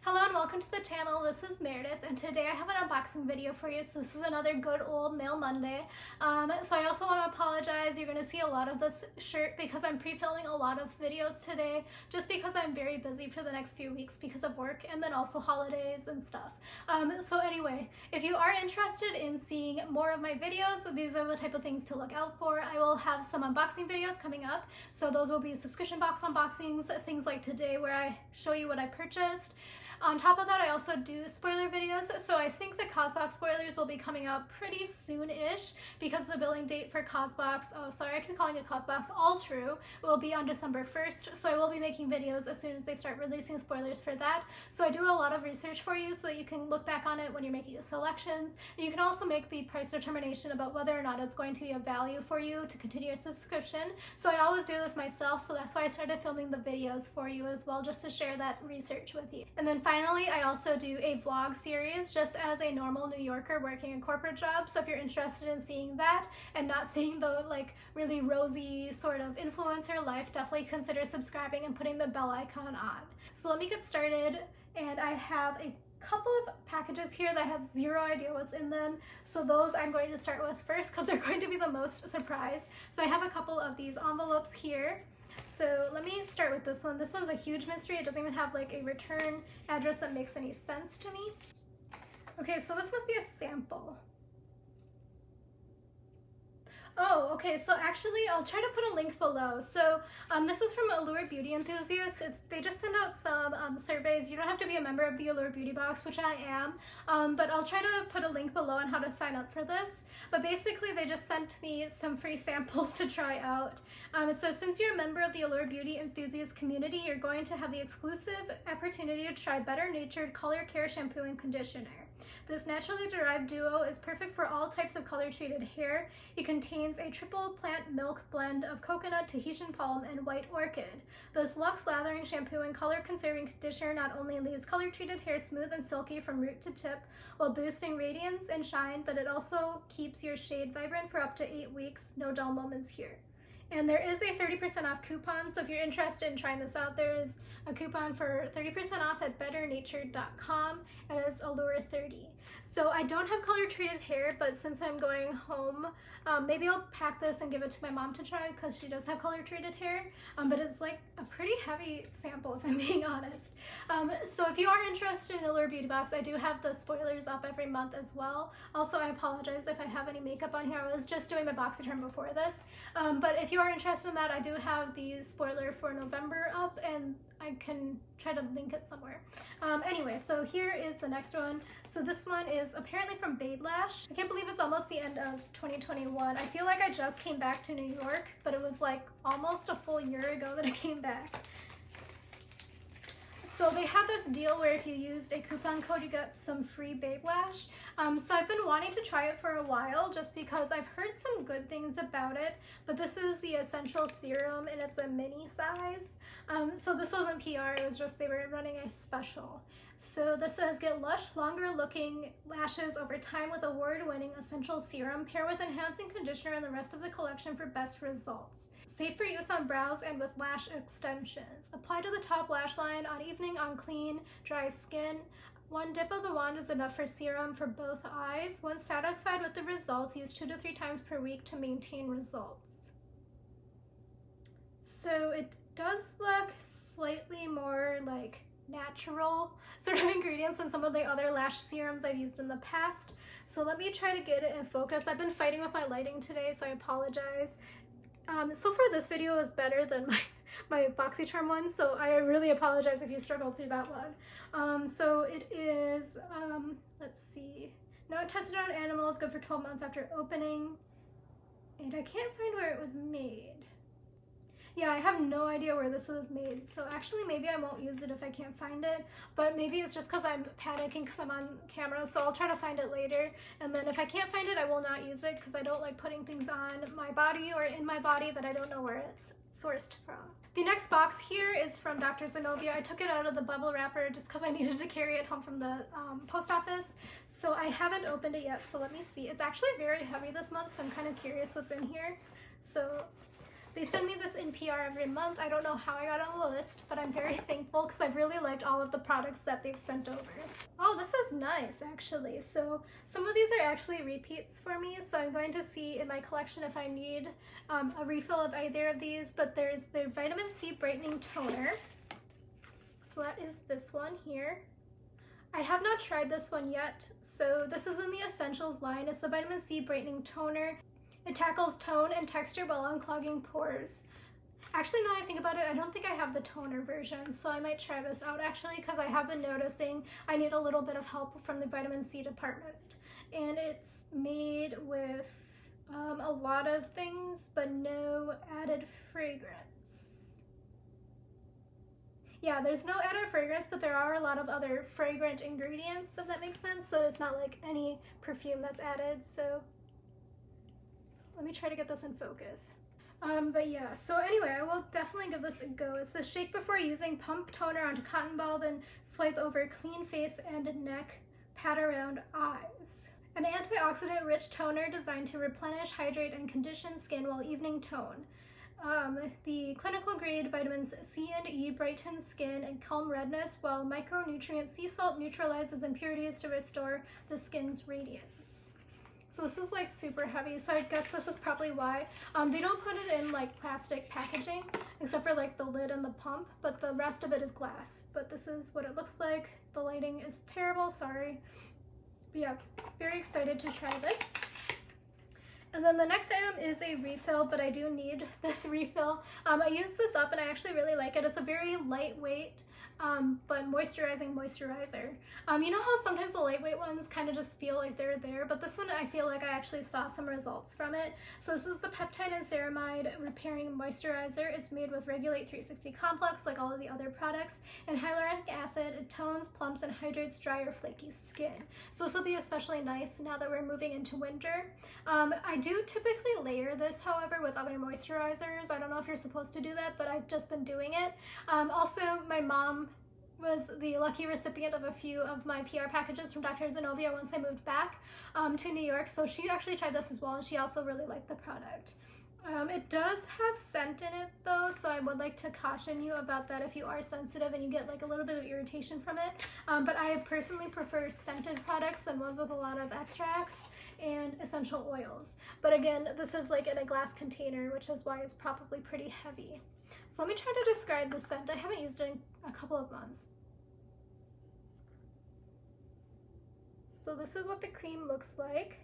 Hello and welcome to the channel. This is Meredith and today I have an unboxing video for you. So this is another good old Mail Monday. So I also want to apologize. You're going to see a lot of this shirt because I'm pre-filming a lot of videos today just because I'm very busy for the next few weeks because of work and then also holidays and stuff. So anyway, if you are interested in seeing more of my videos, these are the type of things to look out for. I will have some unboxing videos coming up. So those will be subscription box unboxings, things like today where I show you what I purchased. On top of that, I also do spoiler videos, so I think the COSBox spoilers will be coming out pretty soon-ish because the billing date for COSBox, oh sorry, I keep calling it COSBox, All True, will be on December 1st, so I will be making videos as soon as they start releasing spoilers for that. So I do a lot of research for you so that you can look back on it when you're making your selections, and you can also make the price determination about whether or not it's going to be of value for you to continue your subscription. So I always do this myself, so that's why I started filming the videos for you as well, just to share that research with you. And then finally, I also do a vlog series just as a normal New Yorker working a corporate job. So if you're interested in seeing that and not seeing the like really rosy sort of influencer life, definitely consider subscribing and putting the bell icon on. So let me get started, and I have a couple of packages here that I have zero idea what's in them. So those I'm going to start with first because they're going to be the most surprise. So I have a couple of these envelopes here. So let me start with this one. This one's a huge mystery. It doesn't even have like a return address that makes any sense to me. Okay, so this must be a sample. Oh, okay, so actually I'll try to put a link below. So this is from Allure Beauty Enthusiasts. They just send out some surveys. You don't have to be a member of the Allure Beauty Box, which I am, but I'll try to put a link below on how to sign up for this. But basically they just sent me some free samples to try out. It says, since you're a member of the Allure Beauty Enthusiast community, you're going to have the exclusive opportunity to try Better Natured Color Care Shampoo and Conditioner. This naturally derived duo is perfect for all types of color-treated hair. It contains a triple plant milk blend of coconut, Tahitian palm, and white orchid. This luxe lathering shampoo and color-conserving conditioner not only leaves color-treated hair smooth and silky from root to tip while boosting radiance and shine, but it also keeps your shade vibrant for up to 8 weeks. No dull moments here. And there is a 30% off coupon, so if you're interested in trying this out, there is a coupon for 30% off at betternatured.com, and it's Allure30. So I don't have color treated hair, but since I'm going home, maybe I'll pack this and give it to my mom to try because she does have color treated hair, but it's like a pretty heavy sample if I'm being honest. So if you are interested in Allure Beauty Box, I do have the spoilers up every month as well. Also, I apologize if I have any makeup on here. I was just doing my BoxyCharm before this, but if you are interested in that, I do have the spoiler for November up, and I can try to link it somewhere. Anyway, so here is the next one. So this one is apparently from Babe Lash. I can't believe it's almost the end of 2021. I feel like I just came back to New York, but it was like almost a full year ago that I came back. So they had this deal where if you used a coupon code, you got some free Babe Lash. So I've been wanting to try it for a while just because I've heard some good things about it, but this is the Essential Serum and it's a mini size. So this wasn't PR, it was just they were running a special. So this says, get lush, longer looking lashes over time with award-winning Essential Serum. Pair with enhancing conditioner and the rest of the collection for best results. Safe for use on brows and with lash extensions. Apply to the top lash line on evening on clean, dry skin. One dip of the wand is enough for serum for both eyes. Once satisfied with the results, use 2 to 3 times per week to maintain results. So it does look slightly more like natural sort of ingredients than some of the other lash serums I've used in the past. So let me try to get it in focus. I've been fighting with my lighting today, so I apologize. So far this video is better than my BoxyCharm one, so I really apologize if you struggled through that one. So it is, let's see, not tested on animals, good for 12 months after opening, and I can't find where it was made. Yeah, I have no idea where this was made, so actually maybe I won't use it if I can't find it, but maybe it's just because I'm panicking because I'm on camera, so I'll try to find it later, and then if I can't find it, I will not use it because I don't like putting things on my body or in my body that I don't know where it's sourced from. The next box here is from Dr. Zenovia. I took it out of the bubble wrapper just because I needed to carry it home from the post office, so I haven't opened it yet, so let me see. It's actually very heavy this month, so I'm kind of curious what's in here. So They send me this in PR every month. I don't know how I got on the list, but I'm very thankful because I've really liked all of the products that they've sent over. Oh, this is nice actually. So some of these are actually repeats for me, so I'm going to see in my collection if I need a refill of either of these, but there's the Vitamin C Brightening Toner. So that is this one here. I have not tried this one yet, so this is in the Essentials line. It's the Vitamin C Brightening Toner. It tackles tone and texture while unclogging pores. Actually, now I think about it, I don't think I have the toner version, so I might try this out actually, because I have been noticing I need a little bit of help from the vitamin C department. And it's made with a lot of things, but no added fragrance. Yeah, there's no added fragrance, but there are a lot of other fragrant ingredients, if that makes sense. So it's not like any perfume that's added. So let me try to get this in focus. But yeah, so anyway, I will definitely give this a go. It says shake before using, pump toner onto cotton ball, then swipe over clean face and neck, pat around eyes. An antioxidant-rich toner designed to replenish, hydrate, and condition skin while evening tone. The clinical grade vitamins C and E brighten skin and calm redness, while micronutrient sea salt neutralizes impurities to restore the skin's radiance. So this is like super heavy, so I guess this is probably why. They don't put it in like plastic packaging, except for like the lid and the pump, but the rest of it is glass. But this is what it looks like. The lighting is terrible, sorry. But yeah, very excited to try this. And then the next item is a refill, but I do need this refill. I used this up and I actually really like it. It's a very lightweight, but moisturizing moisturizer. You know how sometimes the lightweight ones kind of just feel like they're there, but this one I feel like I actually saw some results from it. So this is the Peptide and Ceramide Repairing Moisturizer. It's made with Regulate 360 Complex, like all of the other products, and hyaluronic acid. It tones, plumps, and hydrates dry or flaky skin. So this will be especially nice now that we're moving into winter. I do typically layer this, however, with other moisturizers. I don't know if you're supposed to do that, but I've just been doing it. Also, my mom was the lucky recipient of a few of my PR packages from Dr. Zenovia once I moved back to New York, so she actually tried this as well, and she also really liked the product. It does have scent in it though, so I would like to caution you about that if you are sensitive and you get like a little bit of irritation from it. But I personally prefer scented products than ones with a lot of extracts and essential oils. But again, this is like in a glass container, which is why it's probably pretty heavy. So let me try to describe the scent. I haven't used it in a couple of months. So this is what the cream looks like.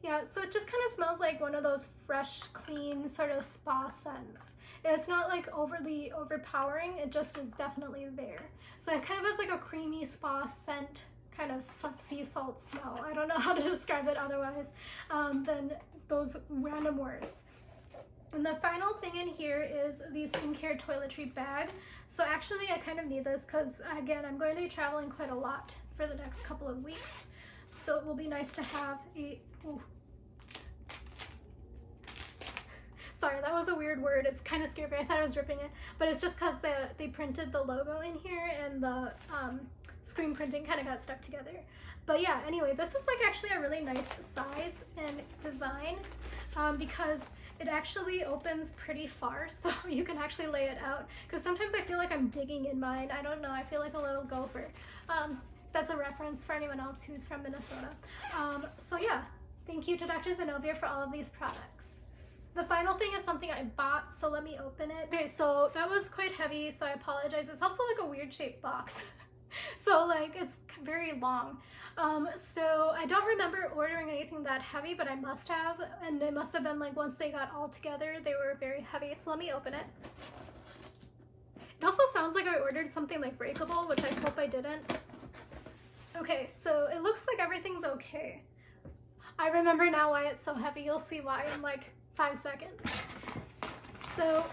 Yeah, so it just kind of smells like one of those fresh, clean sort of spa scents. It's not like overly overpowering, it just is definitely there. So it kind of has like a creamy spa scent, kind of sea salt smell. I don't know how to describe it otherwise than those random words. And the final thing in here is the skincare toiletry bag. So actually I kind of need this because again, I'm going to be traveling quite a lot for the next couple of weeks. So it will be nice to have a, ooh. Sorry, that was a weird word. It's kind of scary. I thought I was ripping it, but it's just because they printed the logo in here and the screen printing kind of got stuck together. But yeah, anyway, this is like actually a really nice size and design because it actually opens pretty far, so you can actually lay it out. Because sometimes I feel like I'm digging in mine. I don't know, I feel like a little gopher. That's a reference for anyone else who's from Minnesota. So yeah, thank you to Dr. Zenovia for all of these products. The final thing is something I bought, so let me open it. Okay, so that was quite heavy, so I apologize. It's also like a weird shaped box. So like it's very long. So I don't remember ordering anything that heavy, but I must have, and it must have been like once they got all together, they were very heavy. So let me open it. It also sounds like I ordered something like breakable, which I hope I didn't. Okay, so it looks like everything's okay. I remember now why it's so heavy. You'll see why in like 5 seconds. So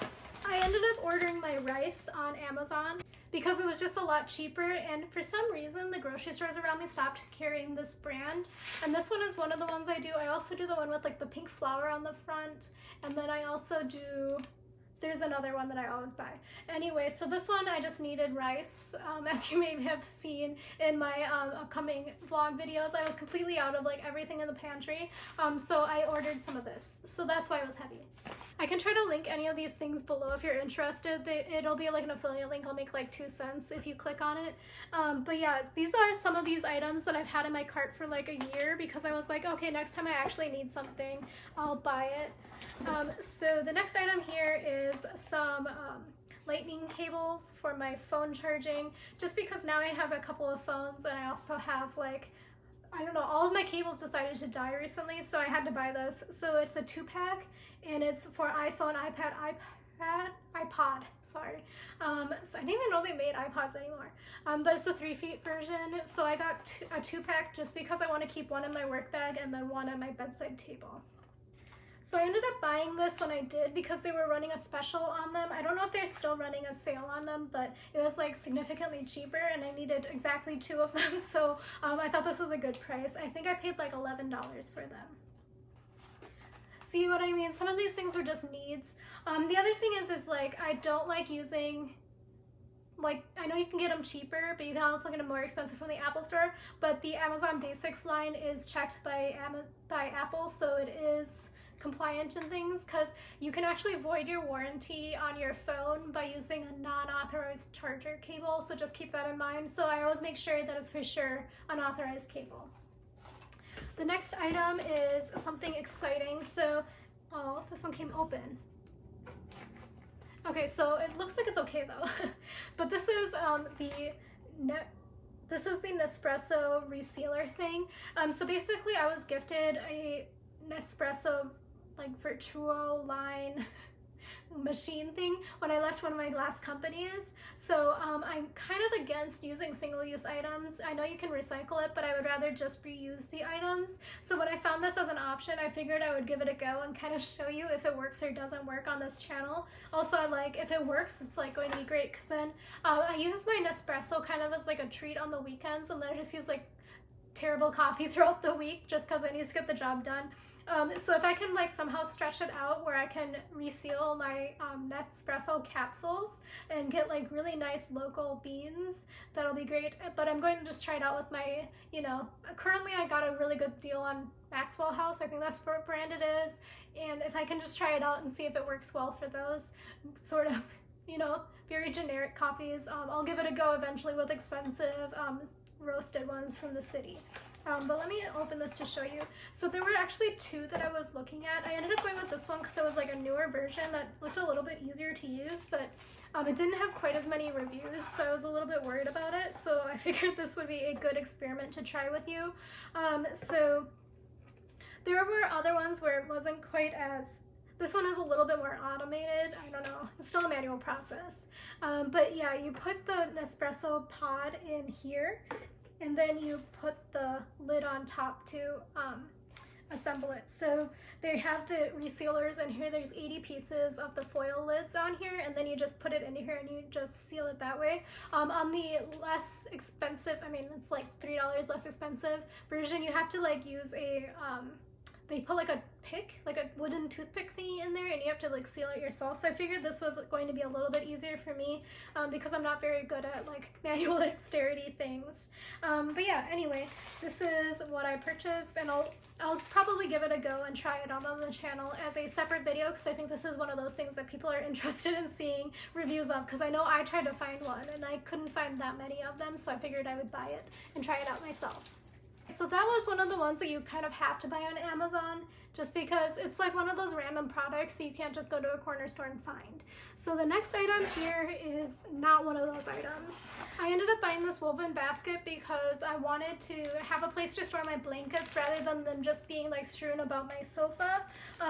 I ended up ordering my rice on Amazon because it was just a lot cheaper, and for some reason the grocery stores around me stopped carrying this brand, and this one is one of the ones I do. I also do the one with like the pink flower on the front, and then I also do there's another one that I always buy. Anyway, so this one I just needed rice. As you may have seen in my upcoming vlog videos, I was completely out of like everything in the pantry. So I ordered some of this. So that's why it was heavy. I can try to link any of these things below if you're interested. It'll be like an affiliate link. I'll make like 2 cents if you click on it. But yeah, these are some of these items that I've had in my cart for like a year because I was like, okay, next time I actually need something, I'll buy it. So the next item here is some lightning cables for my phone charging, just because now I have a couple of phones and I also have like, I don't know, all of my cables decided to die recently, so I had to buy this. So it's a 2-pack and it's for iPhone, iPod, sorry. So I didn't even know they made iPods anymore. But it's the 3-feet version. So I got a 2-pack just because I want to keep one in my work bag and then one at my bedside table. So I ended up buying this when I did because they were running a special on them. I don't know if they're still running a sale on them, but it was like significantly cheaper and I needed exactly 2 of them. So I thought this was a good price. I think I paid like $11 for them. See what I mean? Some of these things were just needs. The other thing is like I don't like using, like, I know you can get them cheaper, but you can also get them more expensive from the Apple store. But the Amazon Basics line is checked by Apple, so it is compliant and things, because you can actually void your warranty on your phone by using a non-authorized charger cable, so just keep that in mind. So I always make sure that it's for sure unauthorized cable. The next item is something exciting. So, oh, this one came open. Okay, so it looks like it's okay though. But this is this is the Nespresso Resealer thing. So basically I was gifted a Nespresso like virtual line machine thing when I left one of my last companies. So I'm kind of against using single-use items. I know you can recycle it, but I would rather just reuse the items. So when I found this as an option, I figured I would give it a go and kind of show you if it works or doesn't work on this channel. Also, I like if it works, it's like going to be great, because then I use my Nespresso kind of as like a treat on the weekends, and then I just use like terrible coffee throughout the week just because I need to get the job done. So if I can like somehow stretch it out where I can reseal my Nespresso capsules and get like really nice local beans, that'll be great. But I'm going to just try it out with my, you know, currently I got a really good deal on Maxwell House. I think that's what brand it is. And if I can just try it out and see if it works well for those sort of, you know, very generic coffees, I'll give it a go eventually with expensive roasted ones from the city. But let me open this to show you. So there were actually 2 that I was looking at. I ended up going with this one because it was like a newer version that looked a little bit easier to use, but it didn't have quite as many reviews, so I was a little bit worried about it. So I figured this would be a good experiment to try with you. So there were other ones where it wasn't quite as, this one is a little bit more automated. I don't know, it's still a manual process. But yeah, you put the Nespresso pod in here, and then you put the lid on top to assemble it. So they have the resealers in here. There's 80 pieces of the foil lids on here, and then you just put it into here and you just seal it that way. On the less expensive, I mean, it's like $3 less expensive version, you have to like use a they put like a pick, like a wooden toothpick thingy in there, and you have to like seal it yourself. So I figured this was going to be a little bit easier for me because I'm not very good at like manual dexterity things. But yeah, anyway, this is what I purchased, and I'll probably give it a go and try it out on the channel as a separate video, because I think this is one of those things that people are interested in seeing reviews of, because I know I tried to find one and I couldn't find that many of them, so I figured I would buy it and try it out myself. So that was one of the ones that you kind of have to buy on Amazon, just because it's like one of those random products that you can't just go to a corner store and find. So the next item here is not one of those items. I ended up buying this woven basket because I wanted to have a place to store my blankets rather than them just being like strewn about my sofa,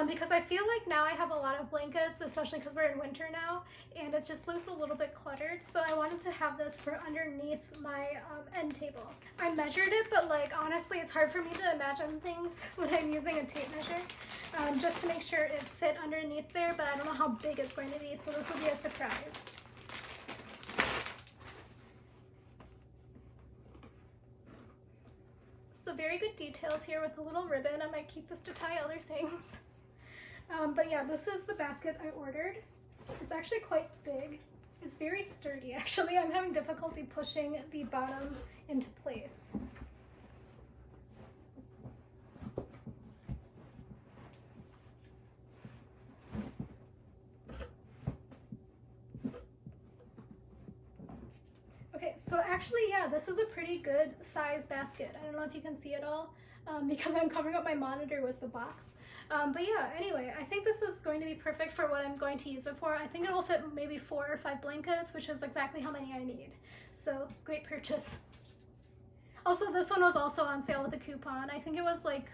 because I feel like now I have a lot of blankets, especially because we're in winter now, and it just looks a little bit cluttered. So I wanted to have this for underneath my end table. I measured it, but like honestly it's hard for me to imagine things when I'm using a tape measure, just to make sure it fit underneath there, but I don't know how big it's going to be, so this will be a surprise. So very good details here with a little ribbon. I might keep this to tie other things. But yeah, this is the basket I ordered. It's actually quite big. It's very sturdy, actually. I'm having difficulty pushing the bottom into place. Okay, so actually, yeah, this is a pretty good size basket. I don't know if you can see it all because I'm covering up my monitor with the box. But yeah, anyway, I think this is going to be perfect for what I'm going to use it for. I think it will fit maybe 4 or 5 blankets, which is exactly how many I need. So, great purchase. Also, this one was also on sale with a coupon. I think it was like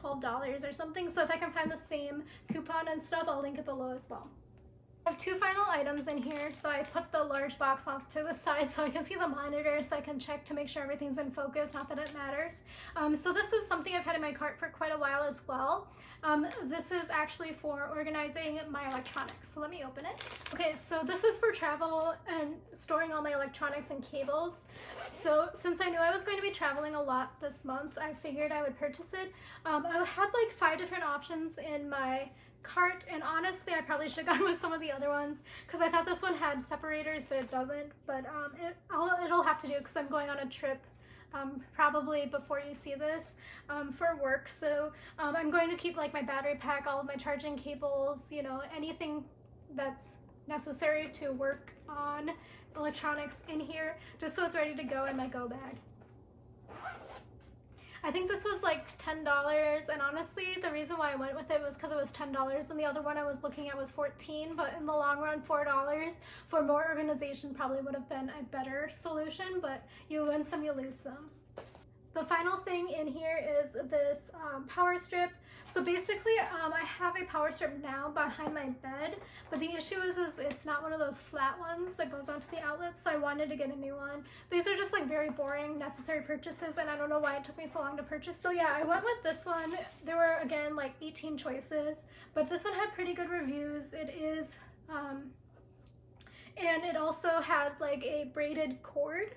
$12 or something. So if I can find the same coupon and stuff, I'll link it below as well. I have 2 final items in here, so I put the large box off to the side so I can see the monitor, so I can check to make sure everything's in focus, not that it matters. So this is something I've had in my cart for quite a while as well. This is actually for organizing my electronics, so let me open it. Okay, so this is for travel and storing all my electronics and cables. So since I knew I was going to be traveling a lot this month, I figured I would purchase it. I had like 5 different options in my cart, and honestly I probably should have gone with some of the other ones because I thought this one had separators, but it doesn't. But it'll have to do because I'm going on a trip probably before you see this for work. So I'm going to keep like my battery pack, all of my charging cables, you know, anything that's necessary to work on electronics in here, just so it's ready to go in my go bag. I think this was like $10, and honestly the reason why I went with it was because it was $10 and the other one I was looking at was $14, but in the long run $4 for more organization probably would have been a better solution, but you win some, you lose some. The final thing in here is this power strip. So basically I have a power strip now behind my bed, but the issue is it's not one of those flat ones that goes onto the outlet, so I wanted to get a new one. These are just like very boring necessary purchases, and I don't know why it took me so long to purchase. So yeah, I went with this one. There were again like 18 choices, but this one had pretty good reviews. It is and it also had like a braided cord.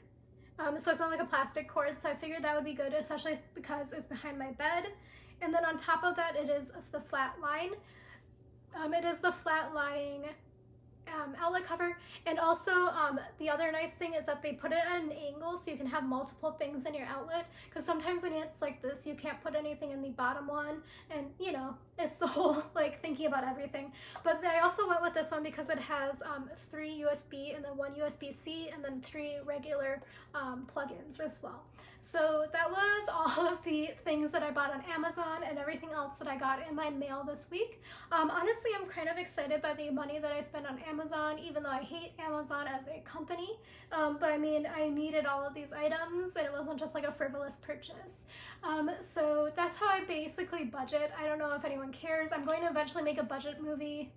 So it's not like a plastic cord, so I figured that would be good, especially because it's behind my bed. And then on top of that, it is the flat line. It is the flat lying outlet cover, and also the other nice thing is that they put it at an angle so you can have multiple things in your outlet, because sometimes when it's like this you can't put anything in the bottom one, and you know, it's the whole like thinking about everything. But I also went with this one because it has 3 USB and then 1 USB-C and then 3 regular plugins as well. So that was all of the things that I bought on Amazon and everything else that I got in my mail this week. Honestly, I'm kind of excited by the money that I spent on Amazon, even though I hate Amazon as a company. But I mean, I needed all of these items and it wasn't just like a frivolous purchase. So that's how I basically budget. I don't know if anyone cares. I'm going to eventually make a budget movie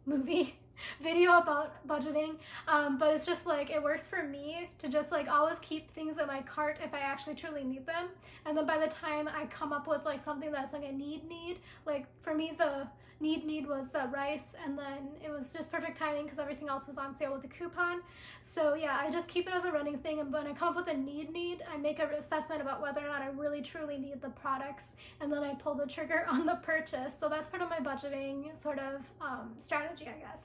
video about budgeting, but it's just like it works for me to just like always keep things in my cart if I actually truly need them, and then by the time I come up with like something that's like a need, like for me the need was the rice, and then it was just perfect timing because everything else was on sale with a coupon. So yeah, I just keep it as a running thing, and when I come up with a need, I make an assessment about whether or not I really truly need the products, and then I pull the trigger on the purchase. So that's part of my budgeting sort of strategy, I guess.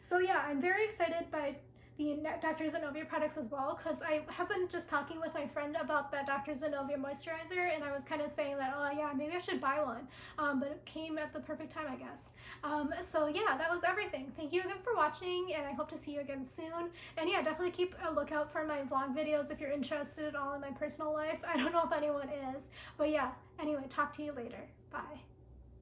So yeah, I'm very excited by the Dr. Zenovia products as well, because I have been just talking with my friend about that Dr. Zenovia moisturizer, and I was kind of saying that, oh yeah, maybe I should buy one, but it came at the perfect time, I guess. So yeah, that was everything. Thank you again for watching, and I hope to see you again soon. And yeah, definitely keep a lookout for my vlog videos if you're interested at all in my personal life. I don't know if anyone is, but yeah, anyway, talk to you later. Bye.